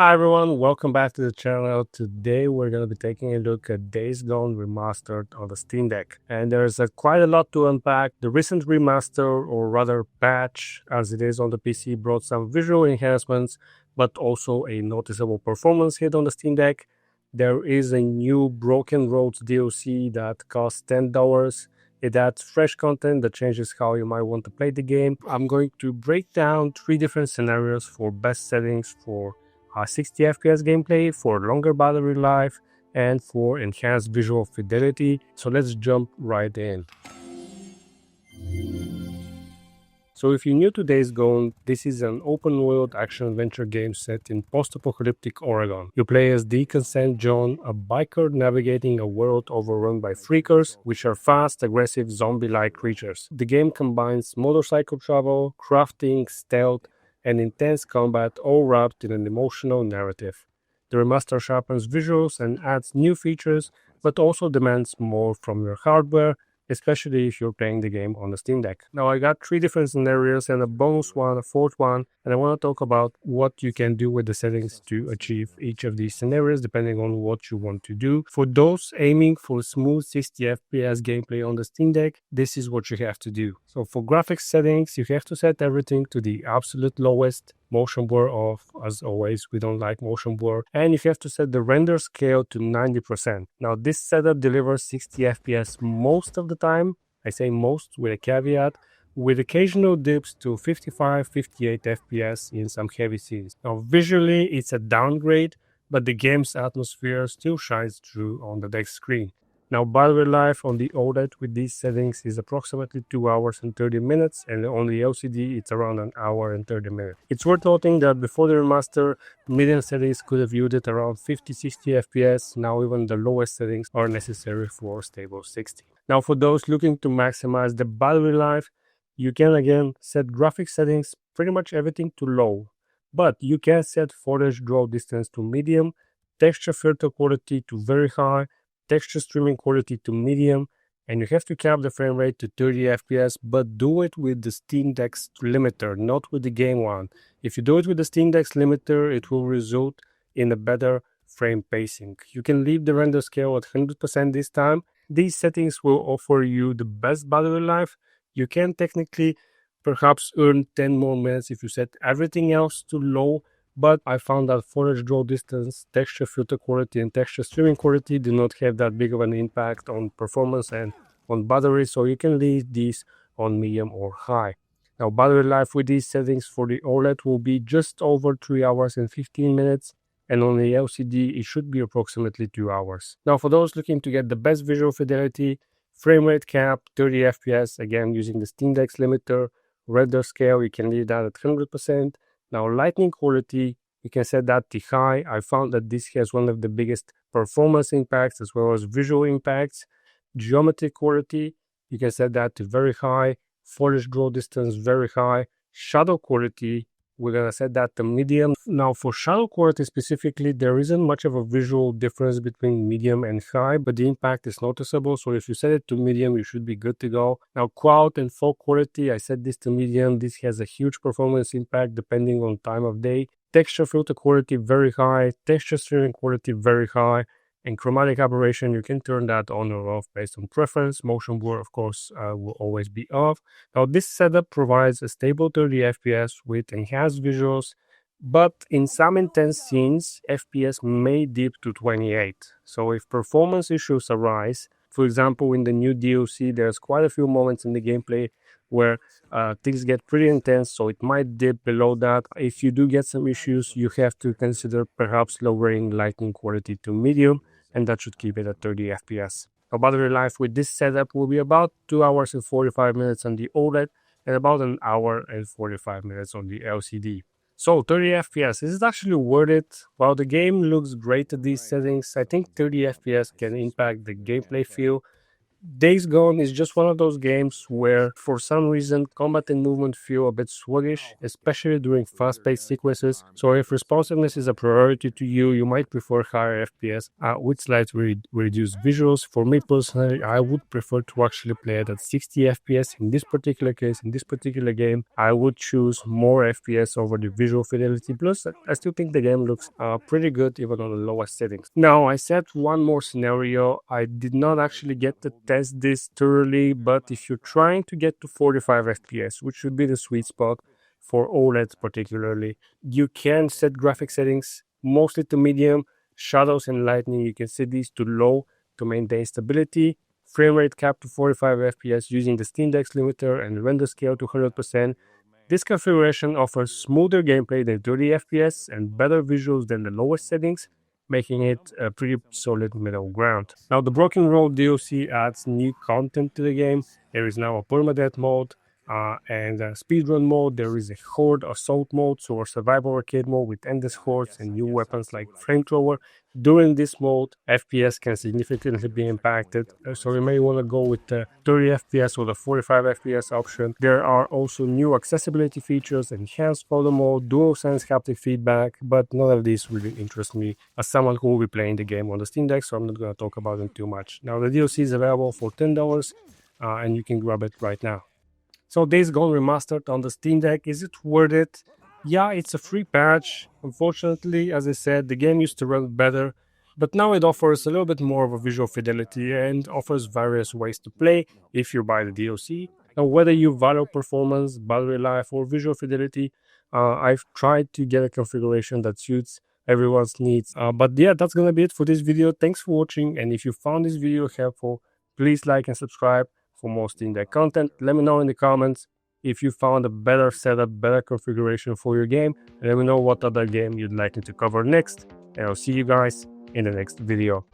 Hi everyone, welcome back to the channel. Today we're going to be taking a look at Days Gone Remastered on the Steam Deck. And there's quite a lot to unpack. The recent remaster, or rather patch, as it is on the PC, brought some visual enhancements, but also a noticeable performance hit on the Steam Deck. There is a new Broken Roads DLC that costs $10. It adds fresh content that changes how you might want to play the game. I'm going to break down 3 different scenarios for best settings for 60 FPS gameplay, for longer battery life, and for enhanced visual fidelity. So let's jump right in. So if you're new to Days Gone, this is an open-world action-adventure game set in post-apocalyptic Oregon. You play as Deacon St. John, a biker navigating a world overrun by freakers, which are fast, aggressive, zombie-like creatures. The game combines motorcycle travel, crafting, stealth, and intense combat, all wrapped in an emotional narrative. The remaster sharpens visuals and adds new features, but also demands more from your hardware, especially if you're playing the game on the Steam Deck. Now I got 3 different scenarios and a bonus one, a fourth one, and I want to talk about what you can do with the settings to achieve each of these scenarios depending on what you want to do. For those aiming for smooth 60 FPS gameplay on the Steam Deck, this is what you have to do. So for graphics settings, you have to set everything to the absolute lowest, motion blur off, as always, we don't like motion blur, and you have to set the render scale to 90%. Now this setup delivers 60 FPS most of the time. I say most with a caveat, with occasional dips to 55-58 FPS in some heavy scenes. Now visually it's a downgrade, but the game's atmosphere still shines through on the deck screen. Now battery life on the OLED with these settings is approximately 2 hours and 30 minutes, and on the LCD it's around an hour and 30 minutes. It's worth noting that before the remaster, medium settings could have yielded around 50-60 FPS. Now even the lowest settings are necessary for stable 60. Now for those looking to maximize the battery life, you can again set graphics settings, pretty much everything to low, but you can set footage draw distance to medium, texture filter quality to very high, texture streaming quality to medium, and you have to cap the frame rate to 30 FPS, but do it with the Steam Deck's limiter, not with the game one. If you do it with the Steam Deck's limiter, it will result in a better frame pacing. You can leave the render scale at 100% this time. These settings will offer you the best battery life. You can technically perhaps earn 10 more minutes if you set everything else to low, but I found that footage draw distance, texture filter quality, and texture streaming quality do not have that big of an impact on performance and on battery, so you can leave these on medium or high. Now battery life with these settings for the OLED will be just over 3 hours and 15 minutes, and on the LCD it should be approximately 2 hours. Now for those looking to get the best visual fidelity, frame rate cap 30 FPS, again using the Steam Deck's limiter, render scale you can leave that at 100%. Now lighting quality, you can set that to high. I found that this has one of the biggest performance impacts as well as visual impacts. Geometry quality, you can set that to very high. Footage draw distance, very high. Shadow quality, we're going to set that to medium. Now for shadow quality specifically, there isn't much of a visual difference between medium and high, but the impact is noticeable. So if you set it to medium, you should be good to go. Now quad and fog quality, I set this to medium. This has a huge performance impact depending on time of day. Texture filter quality, very high. Texture streaming quality, very high. And chromatic aberration, you can turn that on or off based on preference. Motion blur, of course, will always be off. Now, this setup provides a stable 30 FPS with enhanced visuals, but in some intense scenes, FPS may dip to 28. So if performance issues arise, for example, in the new DLC, there's quite a few moments in the gameplay where things get pretty intense, so it might dip below that. If you do get some issues, you have to consider perhaps lowering lighting quality to medium, and that should keep it at 30 FPS. Now, battery life with this setup will be about 2 hours and 45 minutes on the OLED and about an hour and 45 minutes on the LCD. So 30 FPS, is it actually worth it? While the game looks great at these settings, I think 30 FPS can impact the gameplay feel. Days Gone is just one of those games where, for some reason, combat and movement feel a bit sluggish, especially during fast-paced sequences. So if responsiveness is a priority to you, you might prefer higher FPS with slightly reduced visuals. For me personally, I would prefer to actually play it at 60 FPS. In this particular case, in this particular game, I would choose more FPS over the visual fidelity. Plus, I still think the game looks pretty good even on the lowest settings. Now, I set one more scenario. I did not actually get to test this thoroughly, but if you're trying to get to 45 FPS, which would be the sweet spot for OLEDs particularly, you can set graphic settings mostly to medium, shadows and lighting. You can set these to low to maintain stability, frame rate cap to 45 FPS using the Steam Deck's limiter, and render scale to 100%. This configuration offers smoother gameplay than 30 FPS and better visuals than the lowest settings, making it a pretty solid middle ground. Now, the Broken Road DLC adds new content to the game. There is now a permadeath mode and a speedrun mode. There is a horde assault mode, so a survival arcade mode with endless hordes and new weapons like flamethrower. During this mode, FPS can significantly be impacted, so you may want to go with the 30 FPS or the 45 FPS option. There are also new accessibility features, enhanced photo mode, DualSense haptic feedback, but none of these really interest me as someone who will be playing the game on the Steam Deck, so I'm not going to talk about them too much. Now, the DLC is available for $10, and you can grab it right now. So Days Gone Remastered on the Steam Deck, is it worth it? Yeah, it's a free patch. Unfortunately, as I said, the game used to run better, but now it offers a little bit more of a visual fidelity and offers various ways to play if you buy the DLC. Now, whether you value performance, battery life, or visual fidelity, I've tried to get a configuration that suits everyone's needs. But yeah, that's gonna be it for this video. Thanks for watching, and if you found this video helpful, please like and subscribe for more Steam Deck content. Let me know in the comments if you found a better setup, better configuration for your game, and let me know what other game you'd like me to cover next, and I'll see you guys in the next video.